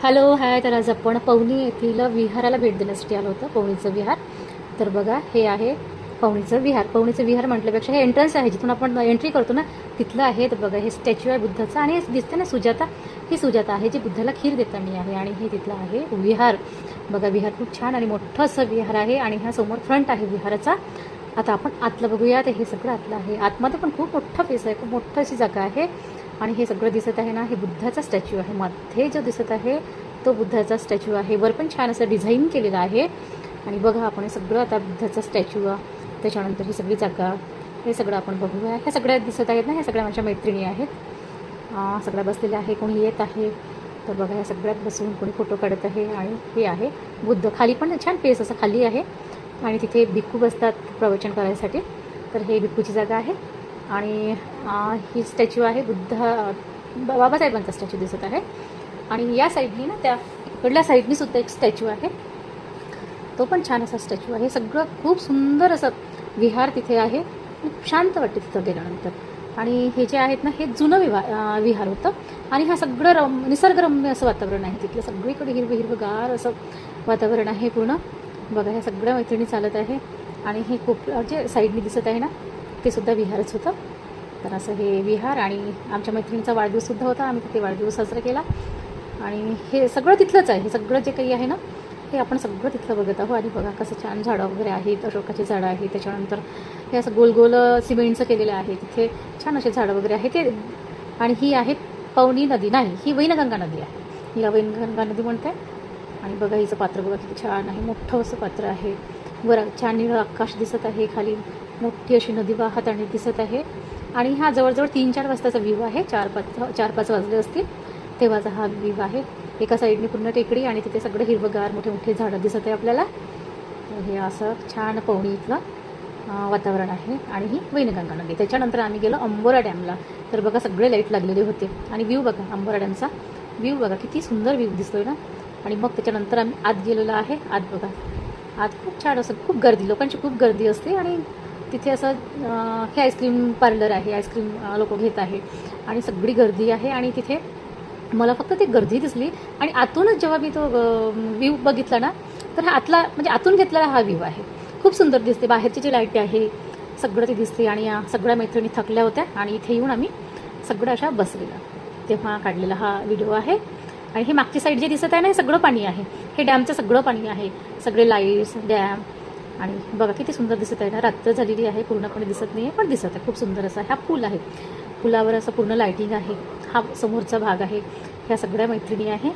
Hello hi. तर आज आपण पवनी येथील विहाराला भेट देण्यासाठी आलो होतो. पवनीचं विहार. तर बघा हे आहे पवनीचं विहार. पवनीचं विहार म्हटल्यापेक्षा हे एंट्रन्स आहे, जिथून आपण एंट्री करतो ना तिथलं आहे. तर बघा हे स्टॅच्यू आहे बुद्धाचा, आणि दिसते ना सुजाता, ही सुजाता आहे जी बुद्धाला खीर देताना आहे. आणि हे तिथलं आहे विहार. बघा विहार खूप छान आणि मोठं असं विहार आहे, आणि ह्या समोर फ्रंट आहे विहाराचा. आता आपण आतलं बघूया. तर हे सगळं आतलं आहे. आतमध्ये पण खूप मोठं फेस आहे, खूप मोठं अशी जागा आहे. आणि हे सगळं दिसत आहे ना, हे बुद्धाचा स्टॅच्यू आहे. मध्ये जो दिसत आहे तो बुद्धाचा स्टॅच्यू आहे. वर पण छान असं डिझाईन केलेलं आहे. आणि बघा आपण हे सगळं आता बुद्धाचा स्टॅच्यू, त्याच्यानंतर ही सगळी जागा, हे सगळं आपण बघूया. ह्या सगळ्या दिसत आहेत ना, ह्या सगळ्या माझ्या मैत्रिणी आहेत. सगळ्या बसलेल्या आहे, कोणी येत आहे. तर बघा ह्या सगळ्यात बसून कोणी फोटो काढत आहे. आणि हे आहे बुद्ध. खाली पण छान पेस असं खाली आहे, आणि तिथे भिक्खू बसतात प्रवचन करायसाठी. तर हे भिक्खूची जागा आहे. आणि ही स्टॅच्यू आहे बुद्ध बाबासाहेबांचा स्टॅच्यू दिसत आहे. आणि या साईडनी ना, त्या इकडल्या साईडनी सुद्धा एक स्टॅच्यू आहे, तो पण छान असा स्टॅच्यू आहे. सगळं खूप सुंदर असं विहार तिथे आहे. खूप शांत वाटते तिथं गेल्यानंतर. आणि हे जे आहेत ना, हे जुनं विहार होतं. आणि हा सगळं निसर्गरम्य असं वातावरण आहे तिथलं. सगळीकडे हिरवं हिरवंगार असं वातावरण आहे पूर्ण. बघा ह्या सगळ्या मैत्रिणी चालत आहे. आणि हे खूप जे साईडनी दिसत आहे ना, ते सुद्धा विहारच होतं. तर असं हे विहार. आणि आमच्या मैत्रिणीचा वाढदिवससुद्धा होता, आम्ही तिथे वाढदिवस साजरा केला. आणि हे सगळं तिथलंच आहे. हे सगळं जे काही आहे ना, हे आपण सगळं तिथलं बघत आहोत. आणि बघा कसं छान झाडं वगैरे आहेत, अशोकाची झाडं आहेत. त्याच्यानंतर हे असं गोल गोल सिमेंटचं केलेलं आहे. तिथे छान असे झाडं वगैरे आहे ते. आणि ही आहे पवनी नदी, नाही ही वैनगंगा नदी आहे, हिला वैनगंगा नदी म्हणते. आणि बघा हिचं पात्र बघा किती छान आहे, मोठं असं पात्र आहे. वर छान निळं आकाश दिसत आहे, खाली मोठी अशी नदी वाहत आणि दिसत आहे. आणि हा जवळजवळ 3-4 वाजताचा व्ह्यू आहे. 4-5 वाजले असतील तेव्हाचा हा व्ह्यू आहे. एका साईडने पूर्ण टेकडी, आणि तिथे सगळं हिरवंगार मोठे मोठे झाडं दिसत आहे आपल्याला. हे असं छान पवनी इथलं वातावरण आहे. आणि ही वैनगंगा नदी. त्याच्यानंतर आम्ही गेलो अंबोरा डॅमला. तर बघा सगळे लाईट लागलेले होते. आणि व्ह्यू बघा, अंबोरा डॅमचा व्ह्यू बघा किती सुंदर व्ह्यू दिसतोय ना. आणि मग त्याच्यानंतर आम्ही आत गेलेलो आहे. आत बघा, आत खूप छान असं, खूप गर्दी, लोकांची खूप गर्दी असते. आणि तिथे असं हे आईस्क्रीम पार्लर आहे, आईस्क्रीम लोक घेत आहे. आणि सगळी गर्दी आहे. आणि तिथे मला फक्त ती गर्दी दिसली. आणि आतूनच जेव्हा मी तो व्ह्यू बघितला ना, तर हा आतला म्हणजे आतून घेतलेला हा व्ह्यू आहे. खूप सुंदर दिसते. बाहेरची जी लाईट आहे सगळं ते दिसते. आणि सगळ्या मैत्रिणी थकल्या होत्या, आणि इथे येऊन आम्ही सगळं अशा बसलेला तेव्हा काढलेला हा व्हिडिओ आहे. आणि हे मागची साईड जे दिसत आहे ना, हे सगळं पाणी आहे. हे डॅमचं सगळं पाणी आहे, सगळे लाईट्स, डॅम. आणि बघा किती सुंदर दिसत आहे ना. रात्र झालेली आहे, पूर्णपणे दिसत नाही आहे, पण दिसत आहे खूप सुंदर असा. हा पूल आहे, पुलावर असं पूर्ण लाईटिंग आहे. हा समोरचा भाग आहे. ह्या सगळ्या मैत्रिणी आहे.